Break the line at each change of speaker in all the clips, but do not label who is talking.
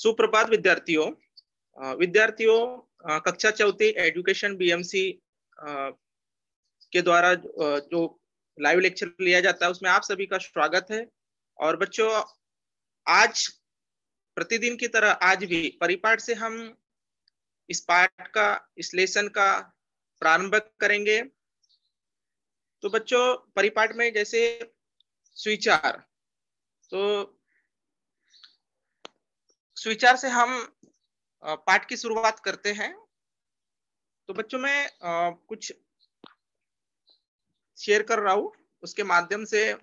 सुप्रभात विद्यार्थियों। कक्षा चौथी एजुकेशन बीएमसी के द्वारा जो लाइव लेक्चर लिया जाता है उसमें आप सभी का स्वागत है। और बच्चों, आज प्रतिदिन की तरह आज भी परिपाठ से हम इस पाठ का, इस लेसन का प्रारंभ करेंगे। तो बच्चों, परिपाठ में जैसे सुविचार, तो सुविचार से हम पाठ की शुरुआत करते हैं। तो बच्चों, मैं कुछ शेयर कर रहा हूं, उसके माध्यम से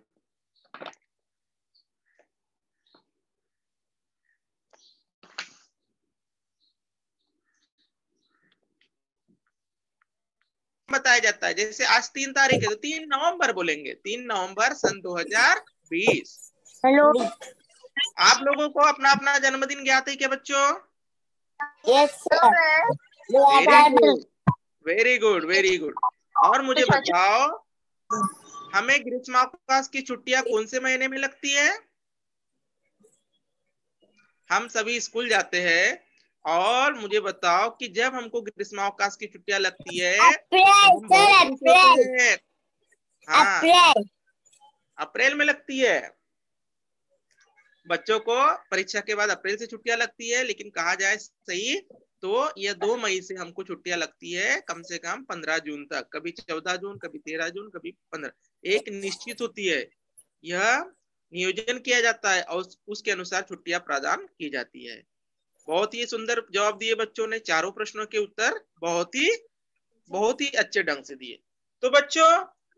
बताया जाता है। जैसे आज 3 तारीख है तो 3 नवंबर बोलेंगे, 3 नवंबर सन 2020।
हेलो,
आप लोगों को अपना अपना जन्मदिन ज्ञात है क्या बच्चों?
Yes sir.
Very good, very good. और मुझे बताओ, हमें ग्रीष्मावकाश की छुट्टियां कौन से महीने में लगती है? हम सभी स्कूल जाते हैं और मुझे बताओ कि जब हमको ग्रीष्मावकाश की छुट्टियां लगती है तो हम बहुत खुश होते हैं। हाँ, अप्रैल में लगती है। बच्चों को परीक्षा के बाद अप्रैल से छुट्टियां लगती है, लेकिन कहा जाए सही तो यह 2 मई से हमको छुट्टियां लगती है, कम से कम 15 जून तक। कभी 14 जून, कभी 13 जून, कभी 15। एक निश्चित होती है, यह नियोजन किया जाता है और उसके अनुसार छुट्टियां प्रदान की जाती है। बहुत ही सुंदर जवाब दिए बच्चों ने, चारों प्रश्नों के उत्तर बहुत ही अच्छे ढंग से दिए। तो बच्चों,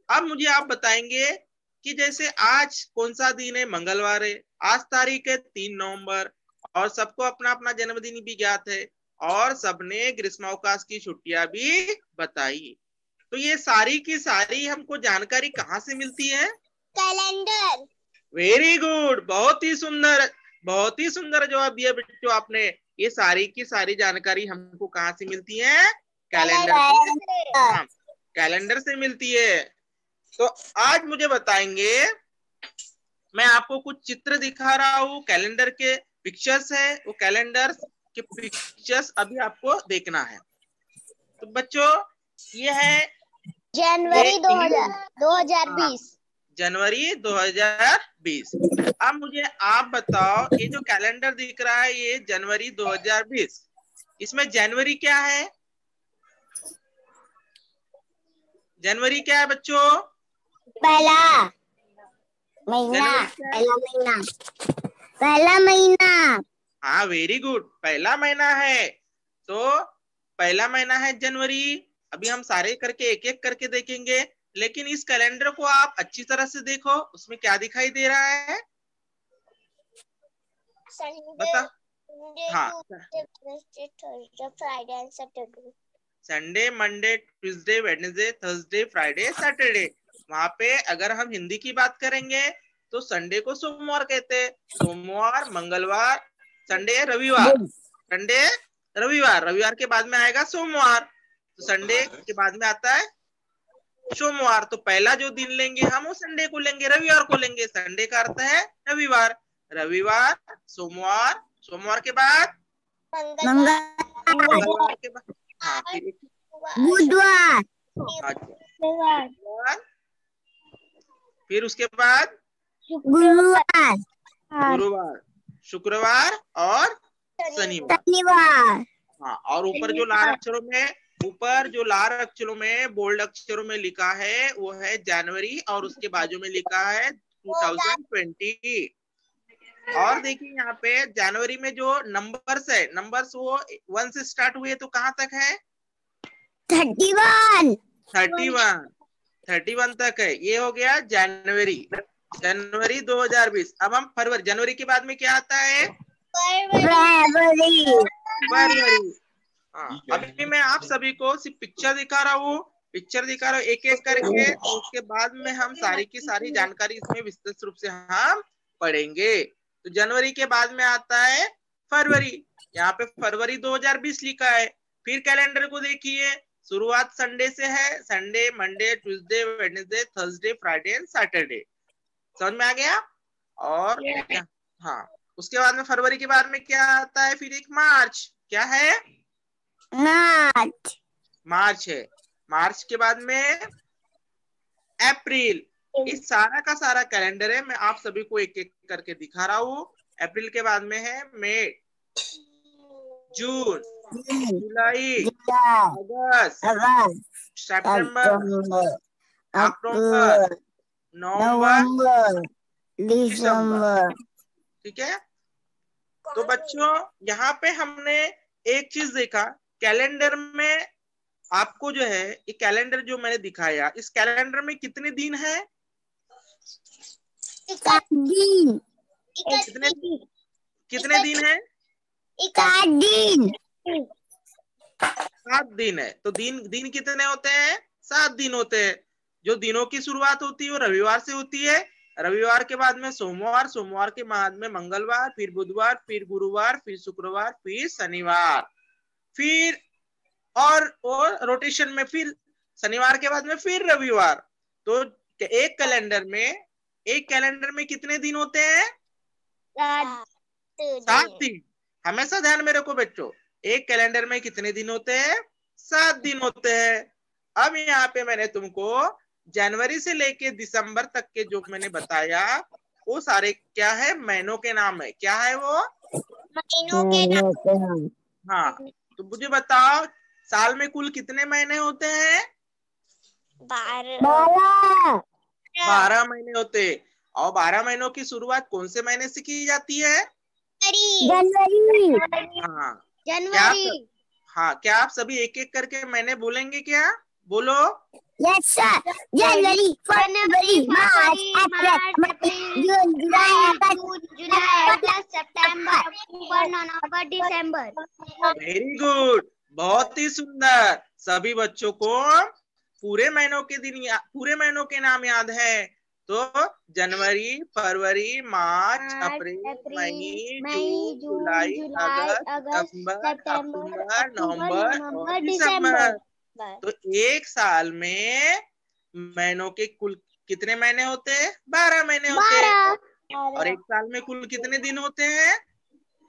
अब मुझे आप बताएंगे कि जैसे आज कौन सा दिन है? मंगलवार है। आज तारीख है 3 नवंबर और सबको अपना अपना जन्मदिन भी ज्ञात है और सबने ग्रीष्मावकाश की छुट्टियां भी बताई। तो ये सारी की सारी हमको जानकारी कहाँ से मिलती है?
कैलेंडर।
वेरी गुड, बहुत ही सुंदर जवाब दिया बच्चों आपने। ये सारी की सारी जानकारी हमको कहाँ से मिलती है? कैलेंडर से। हाँ, कैलेंडर से मिलती है। तो आज मुझे बताएंगे, मैं आपको कुछ चित्र दिखा रहा हूँ, कैलेंडर के पिक्चर्स है, वो कैलेंडर के पिक्चर्स अभी आपको देखना है। तो बच्चों, ये है
जनवरी 2020।
जनवरी 2020। अब मुझे आप बताओ, ये जो कैलेंडर दिख रहा है ये जनवरी 2020, इसमें जनवरी क्या है? जनवरी क्या है बच्चों?
पहला महीना। पहला महीना।
हाँ, वेरी गुड, पहला महीना है। तो पहला महीना है जनवरी। अभी हम सारे करके एक एक करके देखेंगे, लेकिन इस कैलेंडर को आप अच्छी तरह से देखो, उसमें क्या दिखाई दे रहा है? बता। हाँ,
Friday and Saturday.
Sunday, Monday, Tuesday, Wednesday, Thursday, Friday, Saturday. वहां पे अगर हम हिंदी की बात करेंगे तो संडे को सोमवार कहते हैं, सोमवार, मंगलवार, संडे, रविवार। संडे, रविवार, रविवार के बाद में आएगा सोमवार, तो संडे के बाद में आता है सोमवार। तो पहला जो दिन लेंगे हम वो संडे को लेंगे, रविवार को लेंगे। संडे का अर्थ है रविवार, रविवार, सोमवार, सोमवार के बाद मंगलवार के बाद हाँ, फिर
बुधवार,
फिर उसके बाद
गुरुवार,
गुरुवार, शुक्रवार और शनिवार। हाँ, और ऊपर जो लाल अक्षरों में बोल्ड अक्षरों में लिखा है वो है जनवरी, और उसके बाजू में लिखा है 2020। और देखिए यहाँ पे जनवरी में जो नंबर्स है, नंबर्स वो 1 से स्टार्ट हुए तो कहाँ तक है? 31 तक है। ये हो गया जनवरी, जनवरी 2020। अब हम फरवरी, जनवरी के बाद में क्या आता है? फरवरी। हाँ, अभी मैं आप सभी को सिर्फ पिक्चर दिखा रहा हूँ, एक एक करके, और उसके बाद में हम सारी की सारी जानकारी इसमें विस्तृत रूप से हम पढ़ेंगे। तो जनवरी के बाद में आता है फरवरी। यहाँ पे फरवरी 2020 लिखा है। फिर कैलेंडर को देखिए, शुरुआत संडे से है, Sunday, Monday, Tuesday, Wednesday, Thursday, Friday and Saturday. समझ में आ गया? और हाँ, उसके बाद में फरवरी के बाद में क्या आता है, फिर एक मार्च, क्या है,
मार्च,
मार्च है। मार्च के बाद में अप्रैल। इस सारा का सारा कैलेंडर है, मैं आप सभी को एक एक करके दिखा रहा हूँ। अप्रैल के बाद में है मई, जून, जुलाई,
जुलाई,
अगस्त,
अगस्त,
सितंबर,
सितंबर,
अक्टूबर,
अक्टूबर,
नवंबर,
नवंबर,
दिसंबर।
दिसंबर।
ठीक है। तो बच्चों यहाँ पे हमने एक चीज देखा, कैलेंडर में आपको जो है, ये कैलेंडर जो मैंने दिखाया, इस कैलेंडर में कितने दिन है,
7 दिन,
कितने कितने दिन है,
7 दिन,
7 दिन है। तो दिन दिन कितने होते हैं, 7 दिन होते हैं। जो दिनों की शुरुआत होती है वो रविवार से होती है, रविवार के बाद में सोमवार, सोमवार के बाद में मंगलवार, फिर बुधवार, फिर गुरुवार, फिर शुक्रवार, फिर शनिवार, फिर और रोटेशन में फिर शनिवार के बाद में फिर रविवार। तो एक कैलेंडर में कितने दिन होते हैं, 7 दिन। हमेशा ध्यान में रखो बच्चों, एक कैलेंडर में कितने दिन होते हैं, 7 दिन होते हैं। अब यहाँ पे मैंने तुमको जनवरी से लेके दिसंबर तक के जो मैंने बताया, वो सारे क्या है, महीनों के नाम है। क्या है वो,
महीनों के नाम।
हाँ। तो मुझे बताओ, साल में कुल कितने महीने होते हैं,
12,
12 महीने होते। और 12 महीनों की शुरुआत कौन से महीने से की जाती है,
जनवरी,
हाँ। क्या आप,
जनवरी।
हाँ, क्या आप सभी एक एक करके महीने बोलेंगे, क्या बोलो,
यस सर, जनवरी, फरवरी, मार्च, अप्रैल, मई, जून, जुलाई, अगस्त,
सितंबर, अक्टूबर, नवंबर, दिसंबर।
वेरी गुड, बहुत ही सुंदर। सभी बच्चों को पूरे महीनों के पूरे महीनों के नाम याद है। तो जनवरी, फरवरी, मार्च, अप्रैल, मई, जून, जुलाई, अगस्त, सितंबर, अक्टूबर, नवंबर और दिसंबर। तो एक साल में महीनों के कुल कितने महीने होते हैं, 12 महीने होते हैं। और एक साल में कुल कितने दिन होते हैं,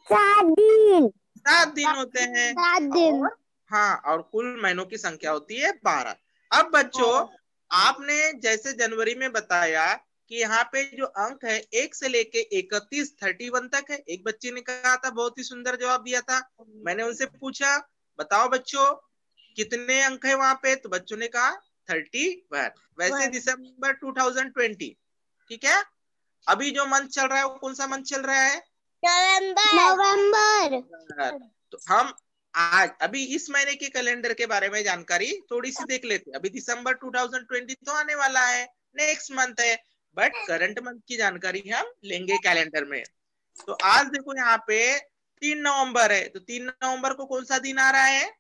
7 दिन,
7 दिन होते हैं।
7 दिन।
और हाँ, और कुल महीनों की संख्या होती है 12। अब बच्चों, आपने जैसे जनवरी में बताया कि यहाँ पे जो अंक है 1 से लेके 31, 31 तक है। एक बच्चे ने कहा था, बहुत ही सुंदर जवाब दिया था। मैंने उनसे पूछा, बताओ बच्चों कितने अंक है वहां पे, तो बच्चों ने कहा 31। वैसे दिसंबर 2020, ठीक है। अभी जो मंथ चल रहा है वो कौन सा मंथ चल रहा है,
नवंबर।
तो हम आज अभी इस महीने के कैलेंडर के बारे में जानकारी थोड़ी सी देख लेते हैं। अभी दिसंबर 2020 तो आने वाला है, नेक्स्ट मंथ है, बट करंट मंथ की जानकारी हम लेंगे कैलेंडर में। तो आज देखो यहाँ पे 3 नवंबर है, तो 3 नवंबर को कौन सा दिन आ रहा है,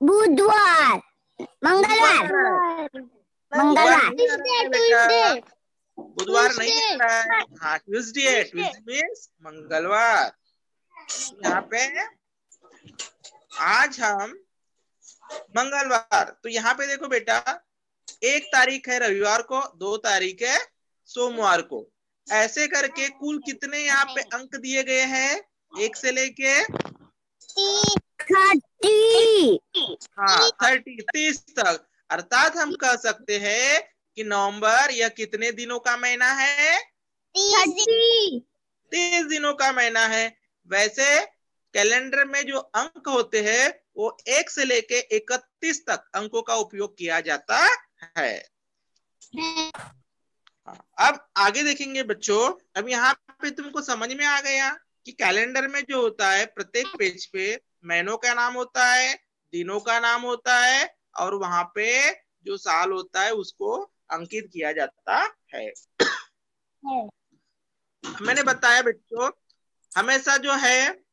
बुधवार, मंगलवार, मंगलवार,
बुधवार नहीं आ रहा है, हाँ ट्यूसडे है, ट्यूसडे मीन्स मंगलवार। यहाँ पे आज हम मंगलवार, तो यहाँ पे देखो बेटा, 1 तारीख है रविवार को, 2 तारीख है सोमवार को। ऐसे करके कुल कितने यहाँ पे अंक दिए गए हैं, 1 से लेके
30,
हाँ 30 तक। अर्थात हम कह सकते हैं कि नवंबर यह कितने दिनों का महीना है, 30 दिनों का महीना है। वैसे कैलेंडर में जो अंक होते हैं वो 1 से लेके 31 तक अंकों का उपयोग किया जाता है। अब आगे देखेंगे बच्चों। अब यहाँ पे तुमको समझ में आ गया कि कैलेंडर में जो होता है, प्रत्येक पेज पे महीनों का नाम होता है, दिनों का नाम होता है, और वहां पे जो साल होता है उसको अंकित किया जाता है। मैंने बताया बच्चों, हमेशा जो है,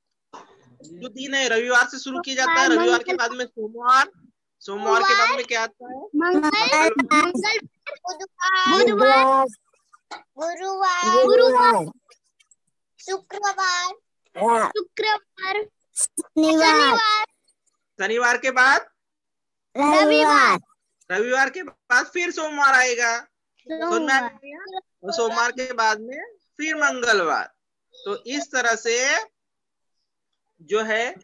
जो दिन है रविवार से शुरू किया जाता है, रविवार के बाद में सोमवार, सोमवार के बाद में क्या आता है,
मंगलवार,
बुधवार,
गुरुवार,
गुरुवार, शुक्रवार, शुक्रवार,
शनिवार,
शनिवार के बाद
रविवार,
रविवार के बाद फिर सोमवार आएगा, समझ में आ गया? और सोमवार के बाद में फिर मंगलवार। तो इस तरह से जो है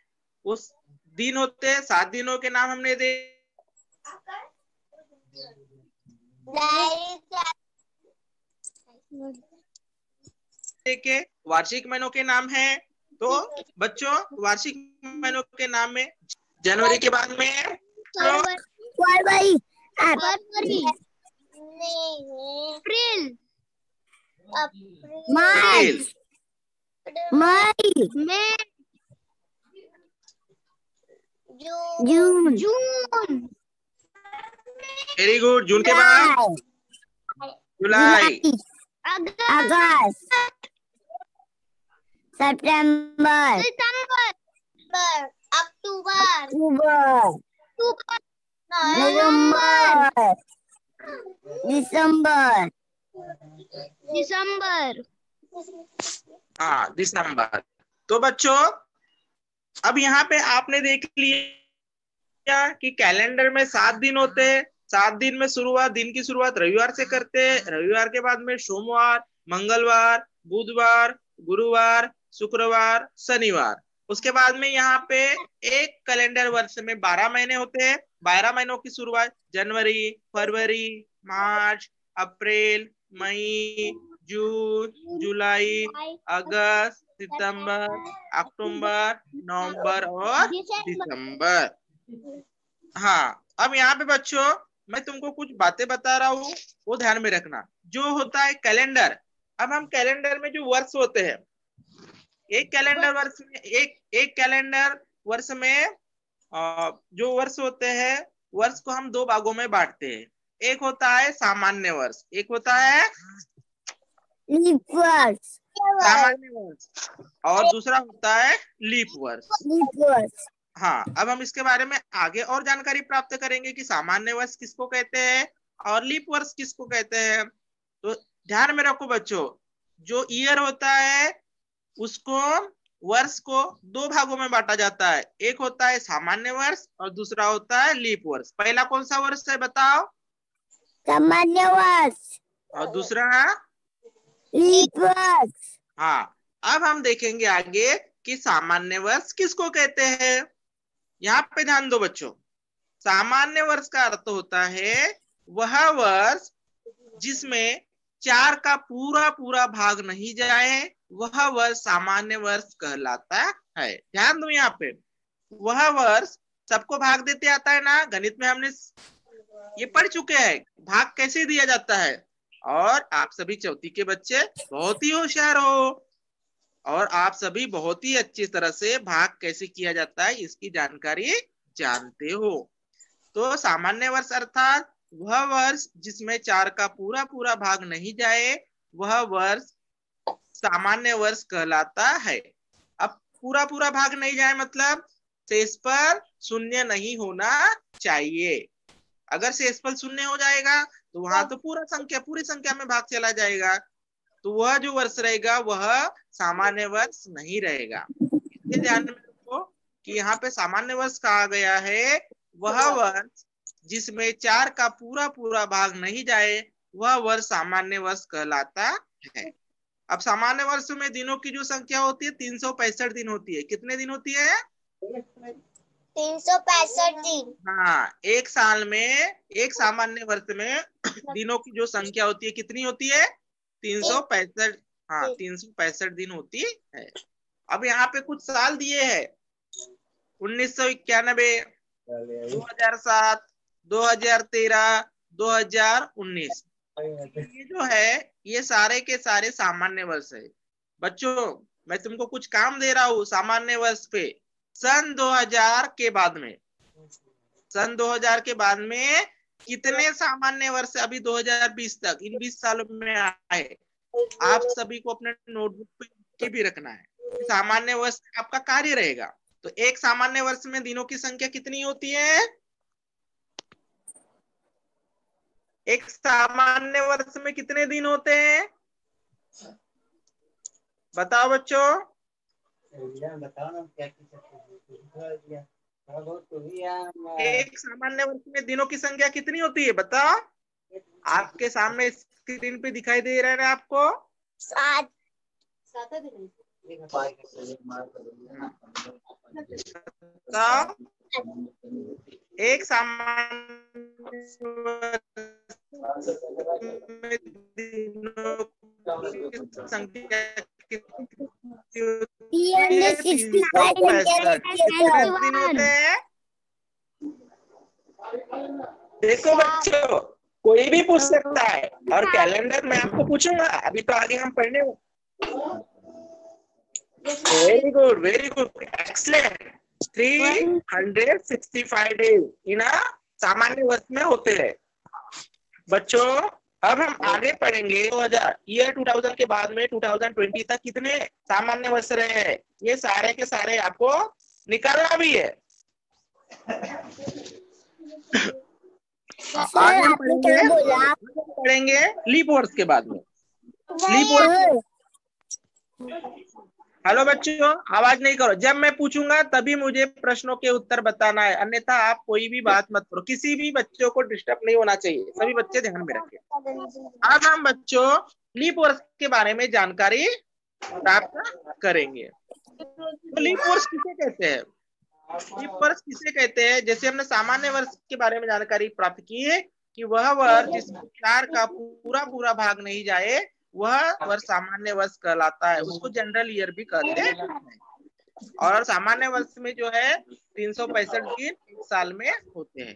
उस दिन होते हैं, 7 दिनों के नाम हमने देखे। वार्षिक महीनों के नाम है। तो बच्चों वार्षिक महीनों के नाम में जनवरी के बाद में
फरवरी,
फरवरी, अप्रैल,
मार्च, मई,
मई,
जून,
जून,
वेरी गुड। जून के बाद जुलाई,
अगस्त, सितंबर,
अक्टूबर,
नवंबर, दिसंबर,
दिसंबर।
हाँ दिसंबर। तो बच्चों अब यहाँ पे आपने देख लिया कि कैलेंडर में 7 दिन होते हैं। 7 दिन में दिन की शुरुआत रविवार से करते हैं। रविवार के बाद में सोमवार, मंगलवार, बुधवार, गुरुवार, शुक्रवार, शनिवार। उसके बाद में यहाँ पे एक कैलेंडर वर्ष में 12 महीने होते हैं। 12 महीनों की शुरुआत जनवरी, फरवरी, मार्च, अप्रैल, मई, जून, जुलाई, अगस्त, सितंबर, अक्टूबर, नवंबर और दिसंबर। हाँ अब यहाँ पे बच्चों मैं तुमको कुछ बातें बता रहा हूँ, वो ध्यान में रखना। जो होता है कैलेंडर, अब हम कैलेंडर में जो वर्ष होते हैं, एक कैलेंडर वर्ष में जो वर्ष होते हैं, वर्ष को हम 2 भागों में बांटते हैं। एक होता है सामान्य वर्ष, एक होता है
लीप वर्ष,
सामान्य वर्ष, और दूसरा होता है लीप वर्ष। हाँ अब हम इसके बारे में आगे और जानकारी प्राप्त करेंगे कि सामान्य वर्ष किसको कहते हैं और लीप वर्ष किसको कहते हैं। तो ध्यान में रखो बच्चों, जो ईयर होता है उसको वर्ष को 2 भागों में बांटा जाता है। एक होता है सामान्य वर्ष और दूसरा होता है लीप वर्ष। पहला कौन सा वर्ष है बताओ?
सामान्य वर्ष।
और दूसरा
लीप वर्ष।
हाँ अब हम देखेंगे आगे कि सामान्य वर्ष किसको कहते हैं। यहाँ पे ध्यान दो बच्चों, सामान्य वर्ष का अर्थ होता है वह वर्ष जिसमें 4 का पूरा पूरा भाग नहीं जाए, वह वर्ष सामान्य वर्ष कहलाता है। ध्यान दो यहाँ पे, वह वर्ष सबको भाग देते आता है ना, गणित में हमने ये पढ़ चुके हैं भाग कैसे दिया जाता है। और आप सभी चौथी के बच्चे बहुत ही होशियार हो और आप सभी बहुत ही अच्छी तरह से भाग कैसे किया जाता है इसकी जानकारी जानते हो। तो सामान्य वर्ष अर्थात वह वर्ष जिसमें 4 का पूरा पूरा भाग नहीं जाए, वह वर्ष सामान्य वर्ष कहलाता है। अब पूरा पूरा भाग नहीं जाए मतलब शेष पर शून्य नहीं होना चाहिए। अगर शेष पर शून्य हो जाएगा तो वहां तो पूरी संख्या में भाग चला जाएगा, तो वह जो वर्ष रहेगा वह सामान्य वर्ष नहीं रहेगा। इसके ध्यान में रखो कि यहाँ पे सामान्य वर्ष कहा गया है वह वर्ष जिसमें 4 का पूरा पूरा भाग नहीं जाए, वह वर्ष सामान्य वर्ष कहलाता है। अब सामान्य वर्ष में दिनों की जो संख्या होती है 365 दिन होती है। कितने दिन होती है?
365 दिन।
हाँ, एक साल में, एक सामान्य वर्ष में दिनों की जो संख्या होती है कितनी होती है? 365। हाँ 365 दिन होती है। अब यहाँ पे कुछ साल दिए हैं, 1991, 2007, 2013, 2019। ये जो है ये सारे के सारे सामान्य वर्ष है। बच्चों मैं तुमको कुछ काम दे रहा हूँ सामान्य वर्ष पे। सन 2000 के बाद में, सन 2000 के बाद में कितने सामान्य वर्ष अभी 2020 तक इन 20 सालों में आए, आप सभी को अपने नोटबुक पे लिख के भी रखना है। सामान्य वर्ष आपका कार्य रहेगा। तो एक सामान्य वर्ष में दिनों की संख्या कितनी होती है? एक सामान्य वर्ष में कितने दिन होते हैं बताओ बच्चों? एक सामान्य वर्ष में दिनों की संख्या कितनी होती है बताओ? आपके सामने स्क्रीन पे दिखाई दे रहा है ना आपको?
7।
बताओ, एक सामान्य में दिनों की संख्या कितनी होती है?
365
कितने दिन होते हैं? देखो बच्चों, कोई भी पूछ सकता है, और कैलेंडर मैं आपको पूछूंगा, अभी तो आगे हम पढ़ने। Very good, excellent. 365 days in सामान्य वर्ष में होते हैं। बच्चों अब हम आगे पढ़ेंगे 2000 के बाद में 2020 तक कितने सामान्य वर्ष रहे हैं, ये सारे के सारे आपको निकालना भी है। आज हम पढ़ेंगे लीप वर्ष के बाद में। लीप वर्ष। हेलो बच्चों, आवाज नहीं करो, जब मैं पूछूंगा तभी मुझे प्रश्नों के उत्तर बताना है, अन्यथा आप कोई भी बात मत करो, किसी भी बच्चों को डिस्टर्ब नहीं होना चाहिए, सभी बच्चे ध्यान में रखें। अब हम बच्चों लीप वर्ष के बारे में जानकारी प्राप्त करेंगे। तो लीप वर्ष किसे कहते हैं? लीप वर्ष किसे कहते हैं? जैसे हमने सामान्य वर्ष के बारे में जानकारी प्राप्त की है कि वह वर्ष जिसमें 4 का पूरा भाग नहीं जाए वह वर्ष सामान्य वर्ष कहलाता है, उसको जनरल ईयर भी कहते हैं। और सामान्य वर्ष में जो है 365 दिन एक साल में होते हैं।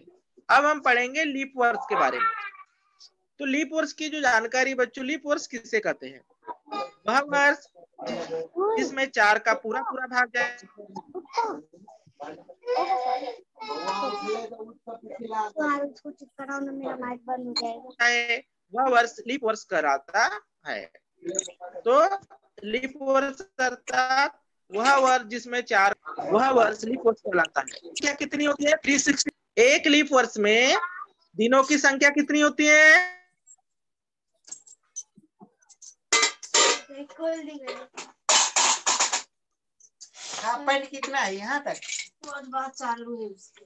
अब हम पढ़ेंगे लीप वर्ष के बारे में। तो लीप वर्ष की जो जानकारी बच्चों, लीप वर्ष किसे कहते हैं? वह वर्ष जिसमें 4 का पूरा भाग जाए, वह वर्ष लीप वर्ष कहलाता है। तो लीप वर्ष अर्थात वह वर्ष जिसमें 4, वह वर्ष लीप वर्ष कहलाता है। क्या कितनी होती है? 360। एक लीप वर्ष में दिनों की संख्या कितनी होती है? कितना है यहाँ तक? बहुत बात चालू है उसकी।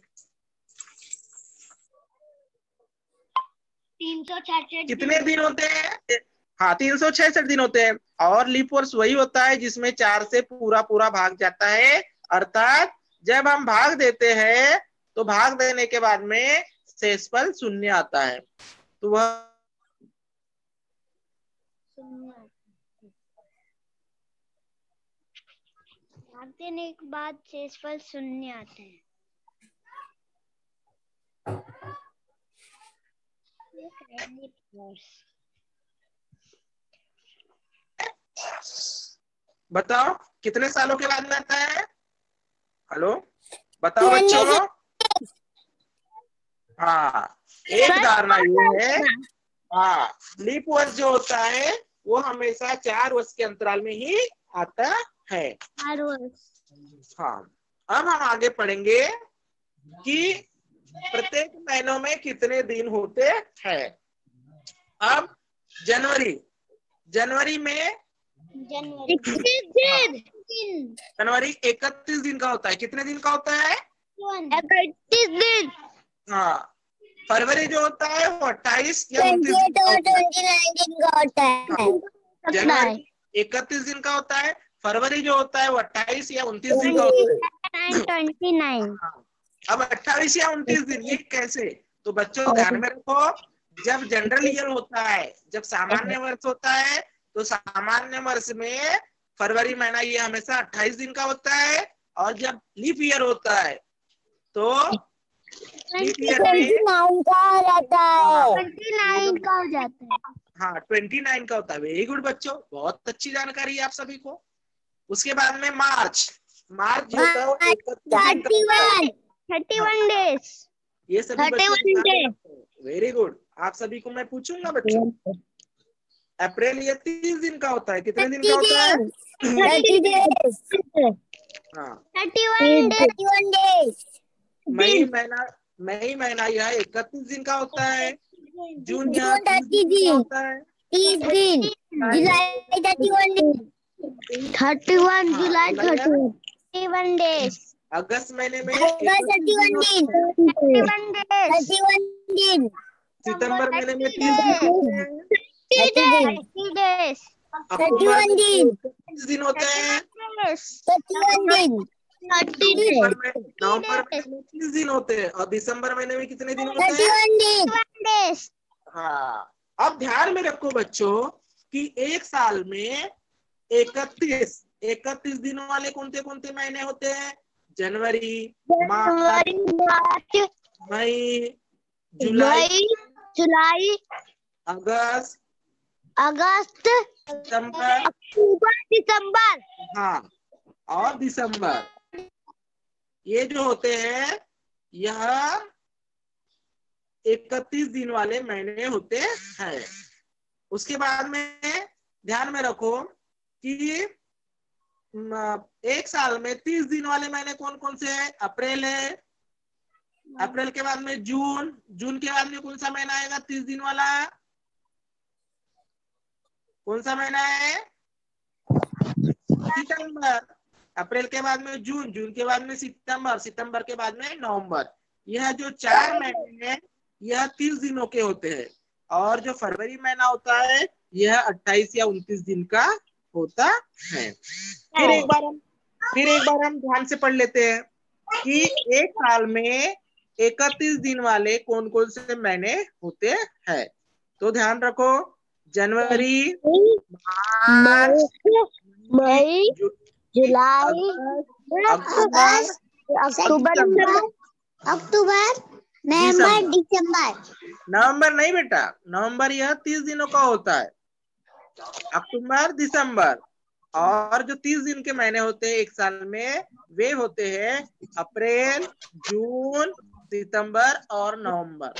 366
कितने दिन होते हैं? हाँ, 366 दिन होते हैं। और लीप वर्ष वही होता है जिसमें 4 से पूरा भाग जाता है, अर्थात जब हम भाग देते हैं तो भाग देने के बाद में शेषफल 0 आता है, तो वह
भाग देने के बाद शेषफल 0 आते हैं।
बताओ कितने सालों के बाद में आता है? हेलो बताओ बच्चों। हाँ, एक धारणा ये है, हाँ, लीप वर्ष जो होता है वो हमेशा 4 वर्ष के अंतराल में ही आता है।
4 वर्ष।
हाँ, अब हम आगे पढ़ेंगे कि प्रत्येक महीनों में कितने दिन होते हैं। अब जनवरी में जनवरी 31 दिन का होता है। कितने दिन का होता है?
31 दिन।
हाँ, फरवरी जो होता है वो 28 या 29
दिन का होता है।
जनवरी 31 दिन का होता है, फरवरी जो होता है वो 28 या 29 दिन का होता है।
29।
अब 28 या 29 दिन ये कैसे? तो बच्चों ध्यान में रखो, जब जनरल ईयर होता है, जब सामान्य वर्ष होता है, तो सामान्य वर्ष में फरवरी महीना ये हमेशा 28 दिन का होता है, और जब लीप ईयर होता है तो लीप ईयर में
29 का हो जाता है।
29 का हो जाता है।
हाँ, 29 का होता है। वेरी गुड बच्चों, बहुत अच्छी जानकारी है आप सभी को। उसके बाद में मार्च जो होता है वो
31 डेज।
ये सभी बच्चों, वेरी गुड, आप सभी को मैं पूछूंगा बच्चों। अप्रैल ये 30 दिन का होता है। कितने दिन का होता है?
30 डेज।
हाँ,
31 डेज।
मई महीना यह 31 दिन का होता है। जून यह
30 दिन
होता है।
30 दिन। जुलाई 31 दिन।
31 जुलाई 31 डेज।
अगस्त महीने में
31 दिन। 31 दिन।
सितंबर महीने में 30
डेज।
दिन होते हैं।
31 दिन।
30 days।
नवंबर महीने में 30 दिन होते हैं और दिसंबर महीने में कितने दिन होते हैं?
31
days।
हाँ, अब ध्यान में रखो बच्चों कि एक साल में 31 दिन वाले कौन से महीने होते हैं? जनवरी, मार्च, मई,
जुलाई,
अगस्त, सितंबर,
अक्टूबर, दिसंबर।
हाँ, और दिसंबर। ये जो होते हैं यह 31 दिन वाले महीने होते हैं। उसके बाद में ध्यान में रखो कि एक साल में 30 दिन वाले महीने कौन से हैं? अप्रैल है, अप्रैल के बाद में जून, जून के बाद में कौन सा महीना आएगा 30 दिन वाला? कौन सा महीना है? सितंबर। अप्रैल के बाद में जून, जून के बाद में सितंबर, सितंबर के बाद में नवंबर। यह जो 4 महीने हैं यह 30 दिनों के होते हैं। और जो फरवरी महीना होता है यह 28 या 29 दिन का होता है। फिर एक बार हम ध्यान से पढ़ लेते हैं कि एक साल में 31 दिन वाले कौन से महीने होते हैं। तो ध्यान रखो, जनवरी, मार्च,
मई, जुलाई,
अक्टूबर, नवंबर, दिसंबर।
नवंबर नहीं बेटा, नवंबर यह 30 दिनों का होता है। अक्टूबर, दिसंबर। और जो 30 दिन के महीने होते हैं एक साल में वे होते हैं अप्रैल, जून, सितंबर और नवंबर।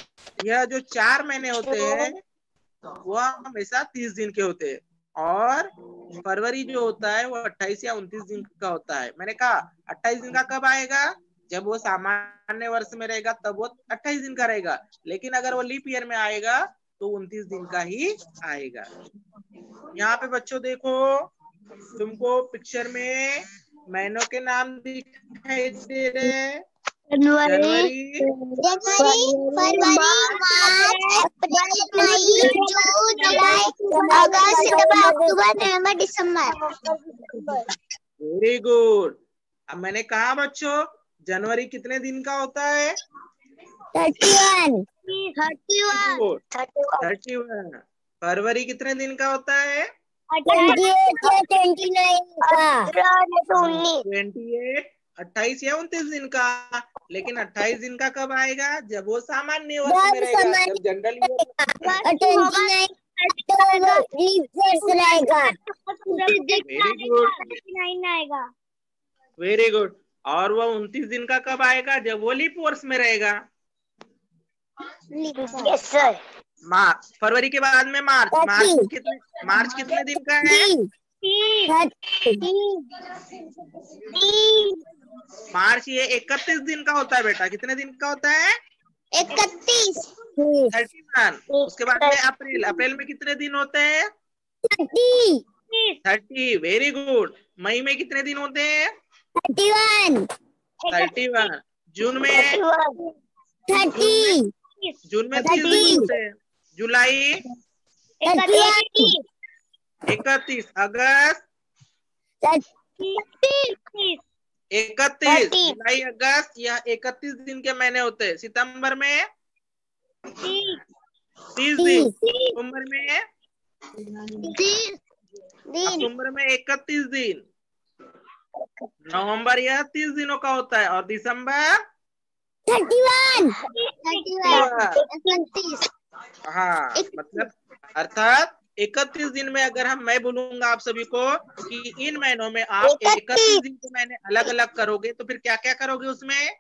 यह जो 4 महीने होते हैं वह हमेशा 30 दिन के होते हैं। और फरवरी जो होता है वो 28 या 29 दिन का होता है। मैंने कहा 28 दिन का कब आएगा? जब वो सामान्य वर्ष में रहेगा तब वो 28 दिन का रहेगा, लेकिन अगर वो लीप ईयर में आएगा तो 29 दिन का ही आएगा। यहाँ पे बच्चों देखो, तुमको पिक्चर में महीनों के नाम दिखाई दे रहे हैं। जनवरी,
फरवरी, मार्च, अप्रैल, मई, जून, जुलाई, अगस्त, सितंबर, अक्टूबर, नवंबर, दिसंबर।
Very good. अब मैंने कहा बच्चों जनवरी कितने दिन का होता है?
31।
31। फरवरी कितने दिन का होता है?
28 या 29 का।
28, 28 या 29 दिन का। लेकिन 28 दिन का कब आएगा? जब वो सामान्य वर्ष में रहेगा। जब जनरल वेरी गुड। और वो 29 दिन का कब आएगा? जब वो लीप वर्ष में रहेगा।
Yes sir.
मार्च, फरवरी के बाद में मार्च। मार्च कितने दिन का है? मार्च ये 31 दिन का होता है बेटा। कितने दिन का होता है?
31।
31। उसके बाद में अप्रैल, अप्रैल में कितने दिन होते हैं? 30। Very good. मई में कितने दिन होते हैं? 31। जून में
30।
जून में 30 दिन होते हैं। जुलाई 31। अगस्त 31। जुलाई, अगस्त यह 31 दिन के महीने होते हैं। सितंबर में 30 दिन। अक्टूबर में 31 दिन। नवंबर यह 30 दिनों का होता है। और दिसंबर
31।
हाँ, मतलब अर्थात 31 दिन में अगर मैं बोलूंगा आप सभी को कि इन महीनों में आप 31 दिन के महीने अलग अलग करोगे तो फिर क्या क्या करोगे उसमें?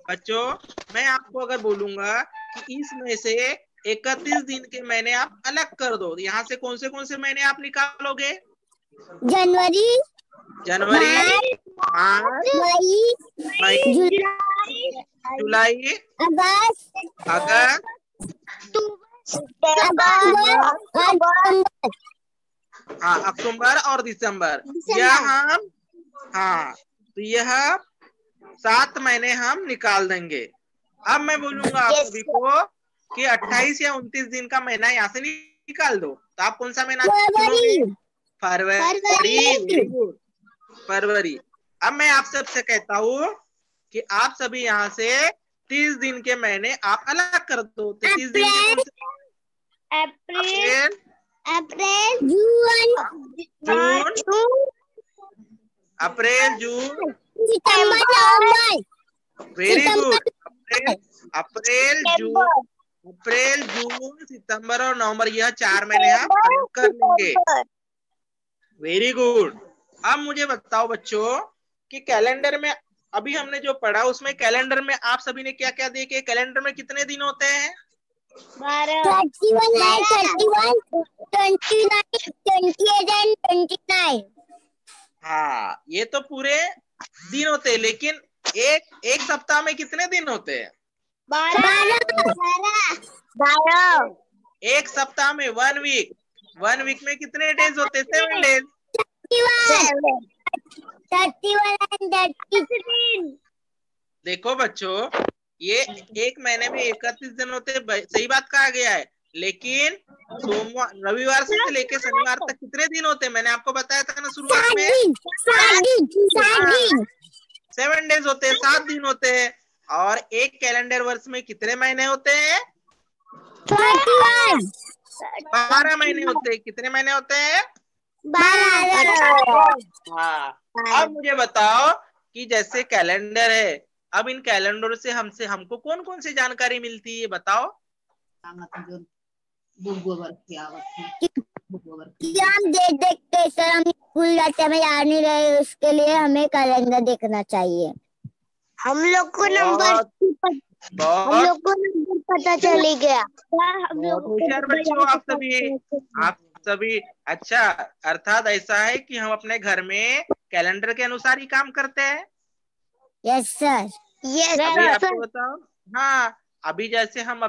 बच्चों मैं आपको अगर बोलूंगा कि इसमें से 31 दिन के महीने आप अलग कर दो, यहाँ से कौन से महीने आप निकालोगे?
जनवरी,
मार्च, मई, जुलाई, अगस्त, हाँ, अक्टूबर और दिसंबर। तो यह 7 महीने हम निकाल देंगे। अब मैं बोलूंगा आप सभी को कि 28 या 29 दिन का महीना यहाँ से निकाल दो, तो आप कौन सा महीना चुनोगे? फरवरी। वेरी गुड, फरवरी। अब मैं आप सबसे कहता हूँ कि आप सभी यहाँ से 30 दिन के महीने आप अलग कर दो। तो 30 दिन के कौन से?
अप्रैल,
अप्रैल,
जून,
अप्रैल, जून,
सितंबर, नवंबर।
Very good. अप्रैल, जून, सितंबर और नवंबर, यह 4 महीने आप अलग कर लेंगे। Very good. अब मुझे बताओ बच्चों कि कैलेंडर में अभी हमने जो पढ़ा उसमें कैलेंडर में आप सभी ने क्या क्या देखे? कैलेंडर में कितने दिन होते हैं?
31, 29, 28 and 29।
हाँ, ये तो पूरे दिन होते हैं, लेकिन एक सप्ताह में कितने दिन होते हैं?
12।
एक सप्ताह में 1 वीक, 1 वीक में कितने डेज होते हैं? 7 डेज।
31 and 33।
देखो बच्चों, ये एक महीने में 31 दिन होते हैं, सही बात कहा गया है, लेकिन सोमवार, रविवार से लेके शनिवार तक कितने दिन होते हैं? मैंने आपको बताया था ना शुरुआत में, 7 डेज होते हैं, 7 दिन होते हैं। और एक कैलेंडर वर्ष में कितने महीने होते हैं? 12 महीने होते हैं। कितने महीने होते हैं?
12।
हाँ। अब मुझे बताओ कि जैसे कैलेंडर है, अब इन कैलेंडर से हमको कौन कौन सी जानकारी मिलती है बताओ?
हम देख के सर, हम स्कूल जाते हमें याद नहीं रहे, उसके लिए हमें कैलेंडर देखना चाहिए। हम लोग को नंबर पता चल गया। हम लोग
होशियार बच्चों आप सभी। अच्छा, अर्थात ऐसा है कि हम अपने घर में कैलेंडर के अनुसार ही काम करते हैं।
Yes sir. यस
अभी आपको बताओ, हाँ, अभी जैसे हम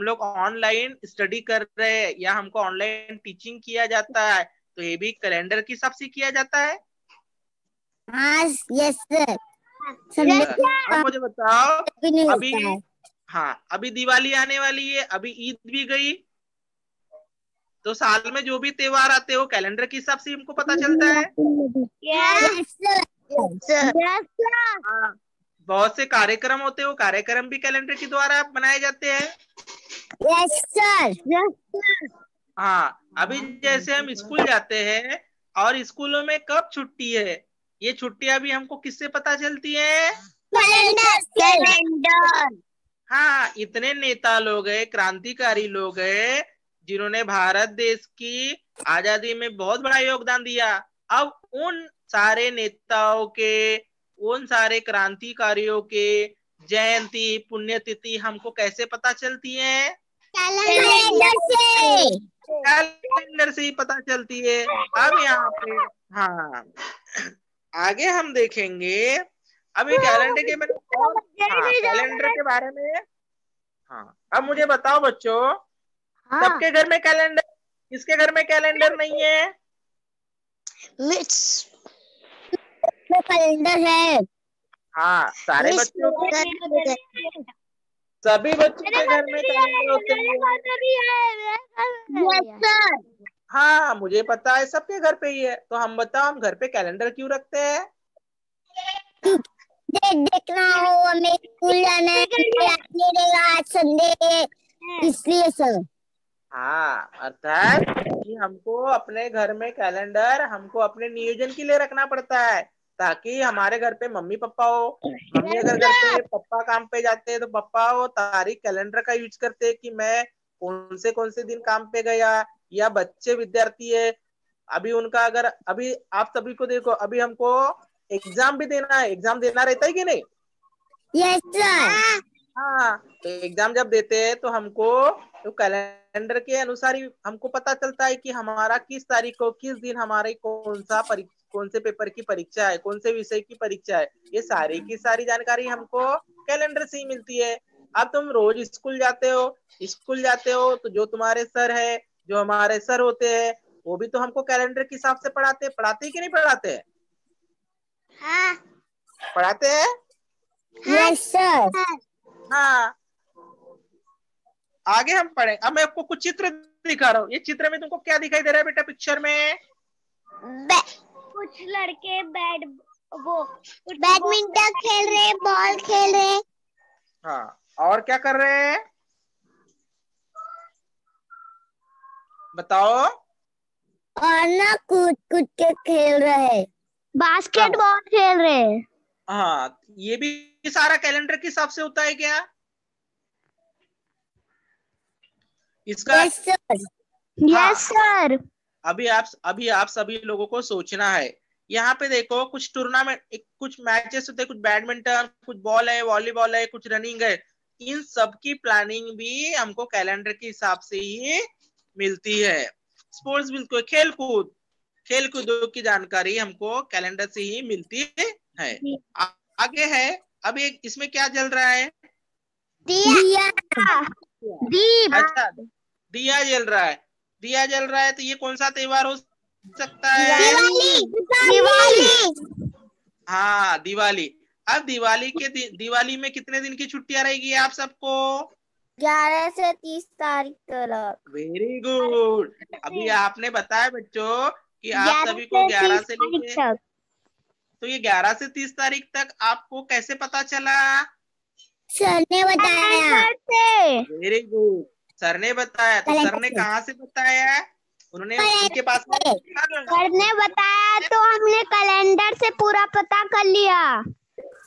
लोग ऑनलाइन स्टडी कर रहे हैं या हमको ऑनलाइन टीचिंग किया जाता है, तो ये भी कैलेंडर के हिसाब से किया जाता है।
हाँ यस सर।
अब मुझे बताओ, अभी हाँ, अभी दिवाली आने वाली है, अभी ईद भी गई, तो साल में जो भी त्योहार आते हैं वो कैलेंडर के हिसाब से हमको पता चलता है। हाँ, बहुत से कार्यक्रम होते हैं, वो कार्यक्रम भी कैलेंडर के द्वारा बनाए जाते हैं।
Yes sir.
हाँ, अभी जैसे हम स्कूल जाते हैं और स्कूलों में कब छुट्टी है, ये छुट्टियां भी हमको किससे पता चलती है?
कैलेंडर।
हाँ, इतने नेता लोग हैं, क्रांतिकारी लोग हैं, जिन्होंने भारत देश की आजादी में बहुत बड़ा योगदान दिया। अब उन सारे नेताओं के, उन सारे क्रांतिकारियों के जयंती, पुण्यतिथि हमको कैसे पता चलती है? कैलेंडर से ही पता चलती है। अब यहाँ पे हाँ, आगे हम देखेंगे अभी कैलेंडर के बारे में। हाँ, कैलेंडर के बारे में। हाँ, अब मुझे बताओ बच्चों, सबके घर में कैलेंडर, किसके घर में कैलेंडर नहीं है?
कैलेंडर है।
हाँ, सारे बच्चों के, सभी बच्चों के घर में कैलेंडर होते हैं। हाँ, मुझे पता है सबके घर पे ही है। तो हम बताओ, हम घर पे कैलेंडर क्यों रखते हैं?
देखना हो, हमें स्कूल जाना है, नहीं रहेगा आज संडे है, इसलिए सर।
हाँ, अर्थात कि हमको अपने घर में कैलेंडर हमको अपने नियोजन के लिए रखना पड़ता है, ताकि हमारे घर पे मम्मी पापा हो, मम्मी अगर घर पे, पापा काम पे जाते हैं तो पापा वो तारीख कैलेंडर का यूज करते हैं कि मैं कौन से दिन काम पे गया, या बच्चे विद्यार्थी है, अभी उनका अगर, अभी आप सभी को देखो, अभी हमको एग्जाम भी देना है, एग्जाम देना रहता है कि नहीं?
Yes sir.
हाँ, तो एग्जाम जब देते हैं तो हमको तो कैलेंडर के अनुसार ही हमको पता चलता है कि हमारा किस तारीख को, किस दिन हमारे कौन से पेपर की परीक्षा है, कौन से विषय की परीक्षा है, ये सारी की सारी जानकारी हमको कैलेंडर से ही मिलती है। अब तुम रोज स्कूल जाते हो तो जो तुम्हारे सर है, जो हमारे सर होते हैं, वो भी तो हमको कैलेंडर के हिसाब से पढ़ाते कि नहीं पढ़ाते?
हाँ।
पढ़ाते हैं।
Yes sir.
हाँ, आगे हम पढ़े। अब मैं आपको कुछ चित्र दिखा रहा हूँ। ये चित्र में तुमको क्या दिखाई दे रहा है बेटा पिक्चर में?
कुछ लड़के
बैडमिंटन खेल रहे, बॉल खेल रहे।
हाँ, और क्या कर रहे हैं बताओ?
और ना कूद कूद के खेल रहे,
बास्केटबॉल खेल रहे।
हाँ, ये भी सारा कैलेंडर के हिसाब से होता है क्या? इसका
यस सर।
Yes sir.
अभी आप सभी लोगों को सोचना है। यहाँ पे देखो कुछ टूर्नामेंट, कुछ मैचेस होते हैं, कुछ बैडमिंटन, कुछ बॉल है, वॉलीबॉल है, कुछ रनिंग है। इन सब की प्लानिंग भी हमको कैलेंडर के हिसाब से ही मिलती है। स्पोर्ट्स बिल्कुल, खेल कूदों की जानकारी हमको कैलेंडर से ही मिलती है। आगे है, अब एक इसमें क्या जल रहा है?
दिया।
दीप।
अच्छा, दिया जल रहा है। दिया जल रहा है तो ये कौन सा त्योहार हो सकता है?
दिवाली।
हाँ, दिवाली। अब दिवाली में कितने दिन की छुट्टियां रहेगी आप सबको?
11 से 30 तारीख तक।
Very good. अभी आपने बताया बच्चों कि आप सभी को 11 से लेके, तो ये 11 से 30 तारीख तक आपको कैसे पता चला?
सर ने बताया।
वेरी गुड, सर ने बताया। तो सर ने कहाँ से बताया? उन्होंने, उनके पास में
सर ने बताया तो हमने कैलेंडर से पूरा पता कर लिया।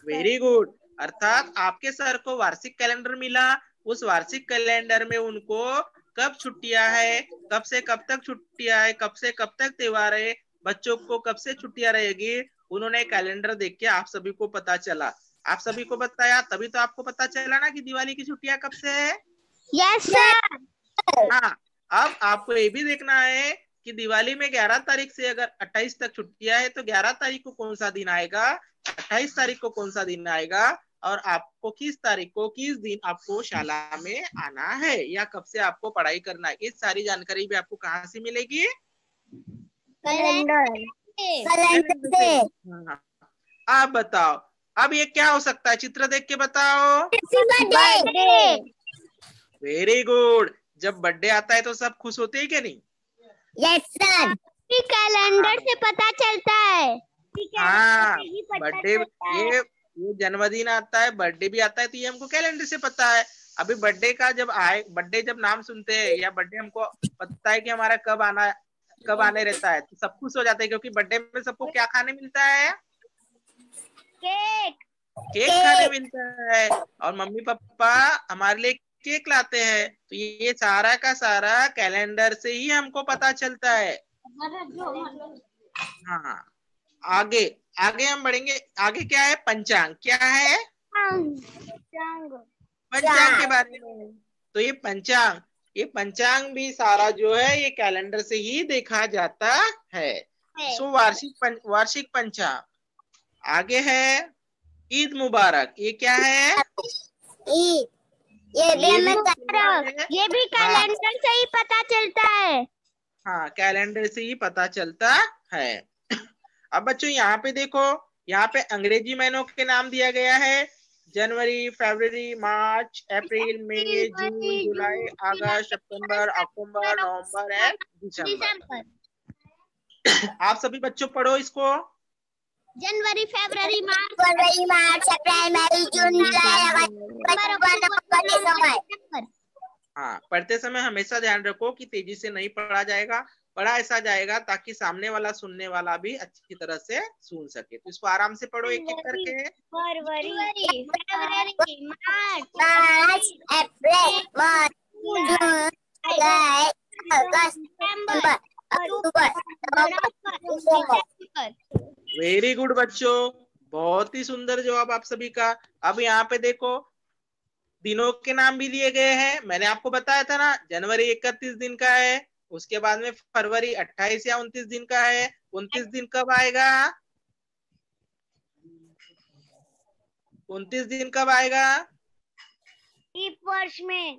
Very good. अर्थात आपके सर को वार्षिक कैलेंडर मिला। उस वार्षिक कैलेंडर में उनको कब छुट्टियां है, कब से कब तक छुट्टियां है, कब से कब तक त्योहार है, बच्चों को कब से छुट्टियां रहेगी, उन्होंने कैलेंडर देख के आप सभी को पता चला। आप सभी को बताया, तभी तो आपको पता चला ना कि दिवाली की छुट्टियां कब से है।
Yes sir.
हाँ, अब आपको ये भी देखना है कि दिवाली में 11 तारीख से अगर 28 तक छुट्टियां है तो 11 तारीख को कौन सा दिन आएगा, 28 तारीख को कौन सा दिन आएगा, और आपको किस तारीख को, किस दिन आपको शाला में आना है, या कब से आपको पढ़ाई करना है। इस सारी जानकारी भी आपको कहाँ से मिलेगी?
कैलेंडर से।
हाँ, आप बताओ, अब ये क्या हो सकता है? चित्र देख के बताओ।
बर्थडे।
Very good. जब बर्थडे आता है तो सब खुश होते हैं क्या नहीं?
Yes sir.
कैलेंडर से पता चलता है।
हाँ, बर्थडे, ये जन्मदिन आता है, बर्थडे भी आता है, तो ये हमको कैलेंडर से पता है। अभी बर्थडे का जब आए, बर्थडे जब नाम सुनते हैं या बर्थडे हमको पता है कि हमारा कब आने रहता है, तो सब खुश हो जाते हैं, क्योंकि बर्थडे में सबको क्या खाने मिलता है? केक खाने मिलता है। और मम्मी पापा हमारे लिए केक लाते हैं। तो ये सारा का सारा कैलेंडर से ही हमको पता चलता है। हाँ, आगे आगे हम बढ़ेंगे। आगे क्या है? पंचांग। क्या है? पंचांग के बारे में। तो ये पंचांग भी सारा जो है ये कैलेंडर से ही देखा जाता है। सो वार्षिक पंचांग। आगे है ईद मुबारक। ये क्या है?
ईद।
ये भी कैलेंडर से ही पता चलता है।
हाँ, कैलेंडर से ही पता चलता है। अब बच्चों यहाँ पे देखो, यहाँ पे अंग्रेजी महीनों के नाम दिया गया है। जनवरी, फरवरी, मार्च, अप्रैल, मई, जून, जुलाई, अगस्त, सितंबर, अक्टूबर, नवंबर एंड दिसंबर। आप सभी बच्चों पढ़ो इसको।
जनवरी, फरवरी,
मार्च, अप्रैल, मई, जून, जुलाई, अगस्त, दिसंबर।
हाँ, पढ़ते समय हमेशा ध्यान रखो कि तेजी से नहीं पढ़ा जाएगा, पढ़ा ऐसा जाएगा ताकि सामने वाला सुनने वाला भी अच्छी तरह से सुन सके। तो इसको आराम से पढ़ो एक एक करके।
फरवरी,
मार्च, अप्रैल, मई, जून, जुलाई, अगस्त, सितंबर, अक्टूबर, नवंबर, दिसंबर।
वेरी गुड बच्चों, बहुत ही सुंदर जवाब आप सभी का। अब यहाँ पे देखो, दिनों के नाम भी दिए गए हैं। मैंने आपको बताया था ना, जनवरी 31 दिन का है, उसके बाद में फरवरी 28 या 29 दिन का है। 29 दिन कब आएगा? 29 दिन कब आएगा?
लीप वर्ष में।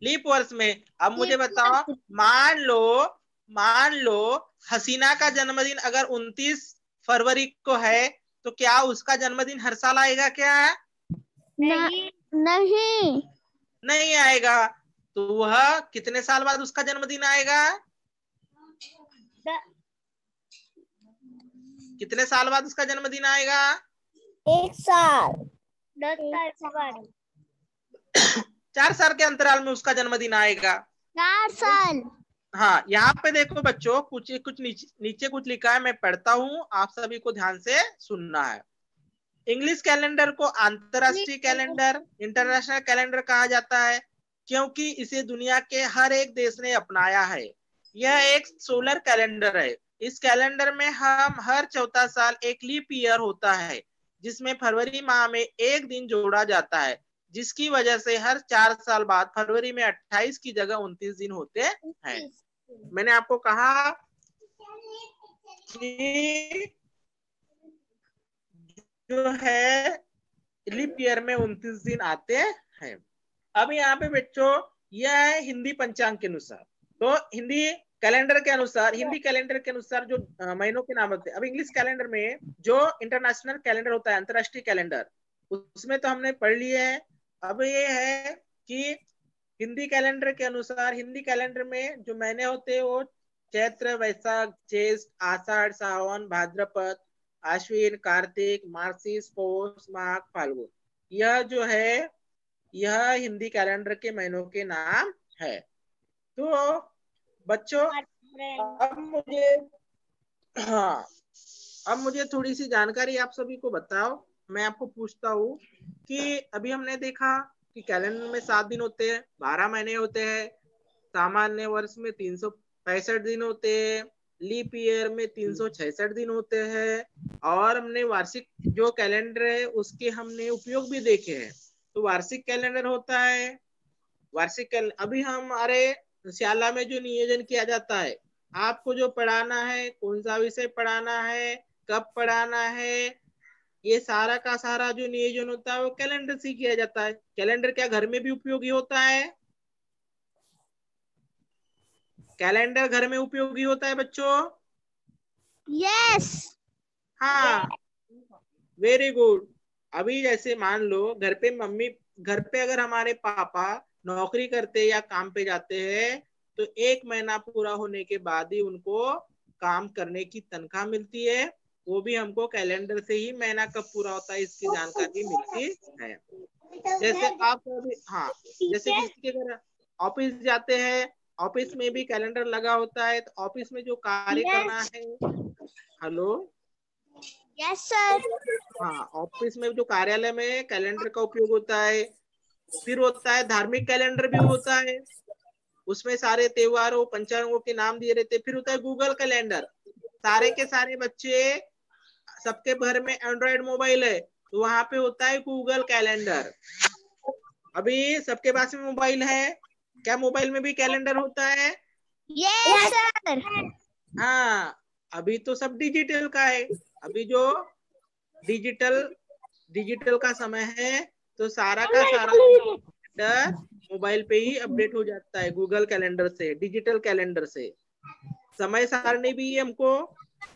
लीप वर्ष में। अब मुझे बताओ, मान लो हसीना का जन्मदिन अगर 29 फरवरी को है, तो क्या उसका जन्मदिन हर साल आएगा क्या?
नहीं
नहीं आएगा। तो वह कितने साल बाद उसका जन्मदिन आएगा? कितने साल बाद उसका जन्मदिन आएगा?
1 साल।
10 साल बाद।
4 साल के अंतराल में उसका जन्मदिन आएगा।
4 साल।
हाँ, यहाँ पे देखो बच्चों, कुछ नीचे कुछ लिखा है, मैं पढ़ता हूँ, आप सभी को ध्यान से सुनना है। इंग्लिश कैलेंडर को अंतरराष्ट्रीय कैलेंडर, इंटरनेशनल कैलेंडर कहा जाता है, क्योंकि इसे दुनिया के हर एक देश ने अपनाया है। यह एक सोलर कैलेंडर है। इस कैलेंडर में हम हर चौथा साल एक लीप ईयर होता है, जिसमें फरवरी माह में एक दिन जोड़ा जाता है, जिसकी वजह से हर 4 साल बाद फरवरी में 28 की जगह 29 दिन होते हैं। मैंने आपको कहा कि जो है लीप ईयर में 29 दिन आते हैं। अब यहाँ पे बच्चों, यह है हिंदी पंचांग के अनुसार। तो हिंदी कैलेंडर के अनुसार जो महीनों के नाम होते हैं। अब इंग्लिश कैलेंडर में जो इंटरनेशनल कैलेंडर होता है, अंतरराष्ट्रीय कैलेंडर, उसमें तो हमने पढ़ लिए है। अब ये है कि हिंदी कैलेंडर के अनुसार, हिंदी कैलेंडर में जो महीने होते हैं वो चैत्र, वैशाख, ज्येष्ठ, आषाढ़, सावन, भाद्रपद, आश्विन, कार्तिक, मार्गशीर्ष, पौष, माघ, फाल्गुन, यह जो है यह हिंदी कैलेंडर के महीनों के नाम है। तो बच्चों अब मुझे थोड़ी सी जानकारी आप सभी को बताओ। मैं आपको पूछता हूँ कि अभी हमने देखा कि कैलेंडर में 7 दिन होते हैं, 12 महीने होते हैं, सामान्य वर्ष में 365 दिन होते हैं, लीप ईयर में 366 दिन होते हैं, और हमने वार्षिक जो कैलेंडर है उसके हमने उपयोग भी देखे हैं। तो वार्षिक कैलेंडर होता है, अभी हमारे शाला में जो नियोजन किया जाता है, आपको जो पढ़ाना है, कौन सा विषय पढ़ाना है, कब पढ़ाना है, ये सारा का सारा जो नियोजन होता है वो कैलेंडर से किया जाता है। कैलेंडर क्या घर में भी उपयोगी होता है? कैलेंडर घर में उपयोगी होता है बच्चों?
यस।
हाँ, वेरी गुड। अभी जैसे मान लो घर पे अगर हमारे पापा नौकरी करते या काम पे जाते हैं, तो 1 महीना पूरा होने के बाद ही उनको काम करने की तनख्वाह मिलती है। वो भी हमको कैलेंडर से ही महीना कब पूरा होता है इसकी जानकारी मिलती है। जैसे आप अभी, हाँ, जैसे किसी के घर ऑफिस जाते हैं, ऑफिस में भी कैलेंडर लगा होता है, तो ऑफिस में जो कार्य करना है, हेलो,
यस सर।
हाँ, ऑफिस में जो कार्यालय में कैलेंडर का उपयोग होता है। फिर होता है धार्मिक कैलेंडर भी होता है, उसमें सारे त्योहारों, पंचांगों के नाम दिए रहते। फिर होता है गूगल कैलेंडर, सारे के सारे बच्चे, सबके घर में एंड्रॉइड मोबाइल है, तो वहां पे होता है गूगल कैलेंडर। अभी सबके पास में मोबाइल है, क्या मोबाइल में भी कैलेंडर होता है?
Yes sir.
हाँ, अभी तो सब डिजिटल का है। अभी जो डिजिटल का समय है, तो सारा का सारा कैलेंडर मोबाइल पे ही अपडेट हो जाता है, गूगल कैलेंडर से, डिजिटल कैलेंडर से। समय सारणी भी हमको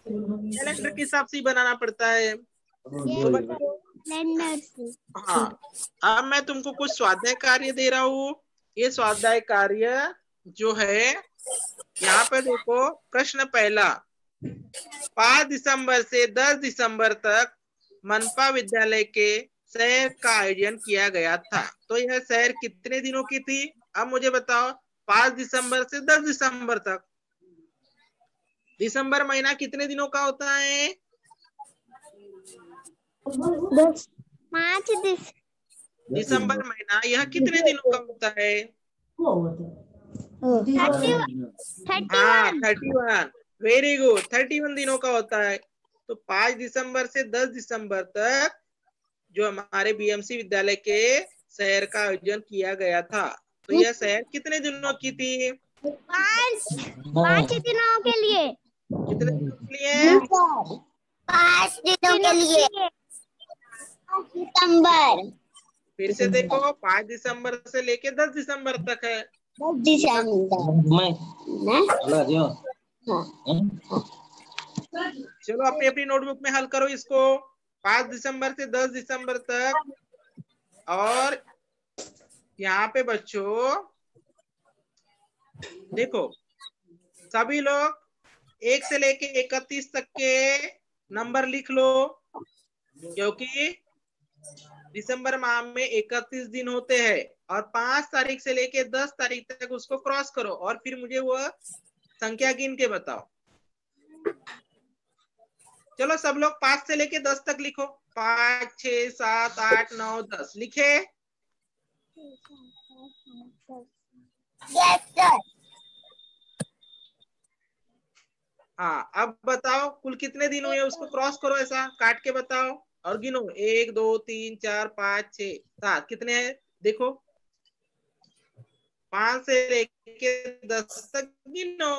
कैलेंडर के हिसाब से ही बनाना पड़ता है। तो बच्चों, हाँ, अब मैं तुमको कुछ स्वाध्याय कार्य दे रहा हूँ। ये स्वाध्याय कार्य जो है, यहाँ पे देखो, प्रश्न पहला, 5 दिसंबर से 10 दिसंबर तक मनपा विद्यालय के सैर का आयोजन किया गया था। तो यह सैर कितने दिनों की थी? अब मुझे बताओ, 5 दिसंबर से 10 दिसंबर तक। दिसंबर महीना कितने दिनों का होता है?
5
दिसंबर महीना यह कितने दिनों का होता है? 31। वेरी गुड, 31 दिनों का होता है। तो 5 दिसंबर से 10 दिसंबर तक जो हमारे बीएमसी विद्यालय के शहर का आयोजन किया गया था, तो यह शहर कितने दिनों की थी?
5 दिनों के लिए।
कितने दिनों के लिए?
5 दिनों के लिए। दिसंबर।
फिर से देखो, 5 दिसंबर से लेके 10 दिसंबर तक है।
10 दिसंबर।
चलो अपनी अपनी नोटबुक में हल करो इसको। 5 दिसंबर से 10 दिसंबर तक। और यहाँ पे बच्चों देखो सभी लोग 1 से लेके 31 तक के नंबर लिख लो, क्योंकि दिसंबर माह में 31 दिन होते हैं और 5 तारीख से लेके 10 तारीख तक उसको क्रॉस करो और फिर मुझे वो संख्या गिन के बताओ। चलो सब लोग 5 से लेके 10 तक लिखो। 5, 6, 7, 8, 9, 10 लिखे?
Yes sir.
हाँ, अब बताओ कुल कितने दिन हुए, उसको क्रॉस करो, ऐसा काट के बताओ और गिनो। 1, 2, 3, 4, 5, 6, 7 कितने हैं देखो। 5 से लेके 10 तक गिनो।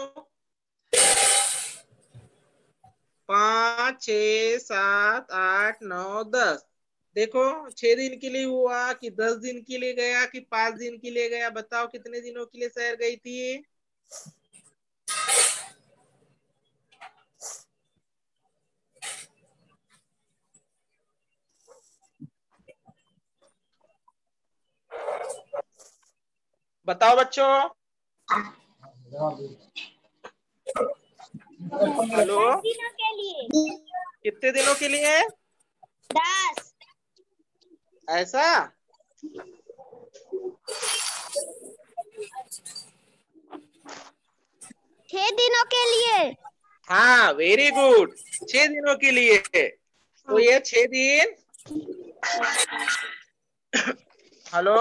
5, 6, 7, 8, 9, 10 देखो 6 दिन के लिए हुआ कि 10 दिन के लिए गया कि 5 दिन के लिए गया? बताओ कितने दिनों के लिए शहर गई थी? बताओ बच्चों। हेलो,
10 दिनों के लिए।
कितने दिनों के लिए?
10।
ऐसा?
6 दिनों के लिए।
हाँ, वेरी गुड, 6 दिनों के लिए। तो ये 6 दिन। Hello,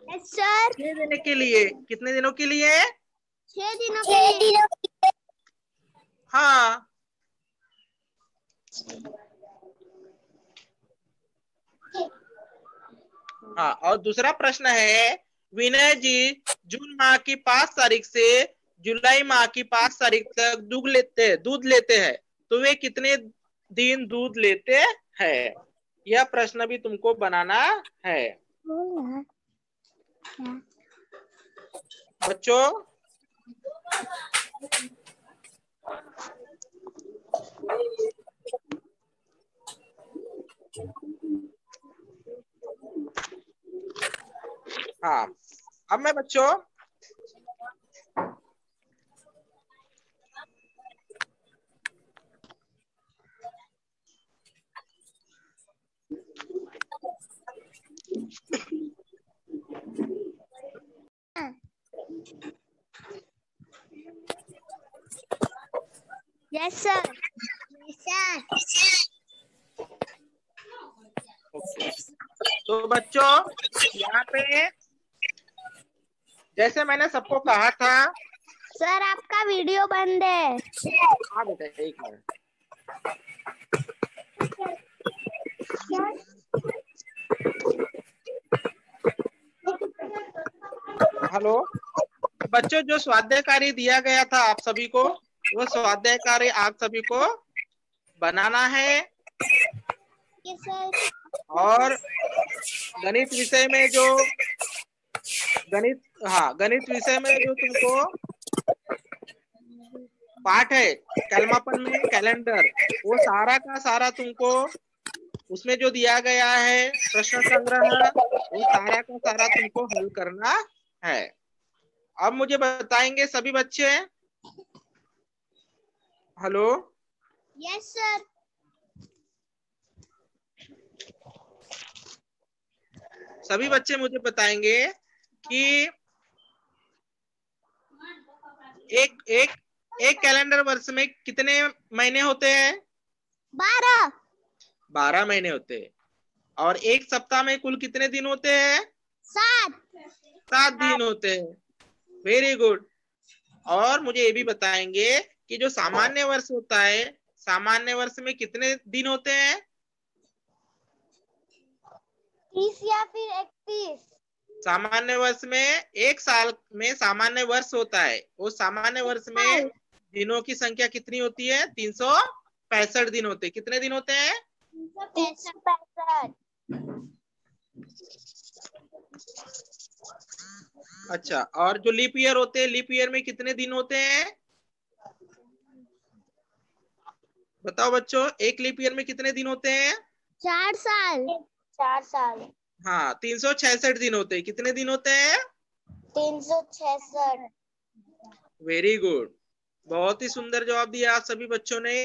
yes sir.
6 दिन के लिए, कितने दिनों के लिए?
6 दिनों के लिए।
हाँ, हाँ। और दूसरा प्रश्न है, विनय जी जून माह की 5 तारीख से जुलाई माह की 5 तारीख तक दूध लेते हैं, तो वे कितने दिन दूध लेते हैं? यह प्रश्न भी तुमको बनाना है बच्चों। हाँ, अब मैं बच्चों
यस सर।
ओके। तो बच्चों यहाँ पे जैसे मैंने सबको कहा था।
सर आपका वीडियो बंद है।
हाँ बेटा, एक मिनट। हेलो बच्चों, जो स्वाध्याय कार्य दिया गया था आप सभी को, वो स्वाध्याय कार्य आप सभी को बनाना है।
Yes sir.
और गणित विषय में जो गणित विषय में जो तुमको पाठ है कलमापन में कैलेंडर, वो सारा का सारा तुमको उसमें जो दिया गया है प्रश्न संग्रह, वो सारा का सारा तुमको हल करना है। अब मुझे बताएंगे सभी बच्चे। Hello,
yes sir.
सभी बच्चे मुझे बताएंगे कि एक कैलेंडर वर्ष में कितने महीने होते हैं?
12।
12 महीने होते हैं। और एक सप्ताह में कुल कितने दिन होते हैं?
7।
7 दिन होते हैं। Very good. और मुझे ये भी बताएंगे कि जो सामान्य वर्ष होता है, सामान्य वर्ष में कितने दिन होते हैं?
30 या फिर 31।
सामान्य वर्ष में एक साल में सामान्य वर्ष होता है, वो सामान्य वर्ष में दिनों की संख्या कितनी होती है? 365 दिन होते हैं। कितने दिन होते हैं?
365।
अच्छा, और जो लीप ईयर होते हैं, लीप ईयर में कितने दिन होते हैं? बताओ बच्चों, एक लीप ईयर में कितने दिन होते हैं?
4 साल। 4 साल।
हाँ, 366 दिन होते हैं। कितने दिन होते हैं?
366।
वेरी गुड, बहुत ही सुंदर जवाब दिया आप सभी बच्चों ने।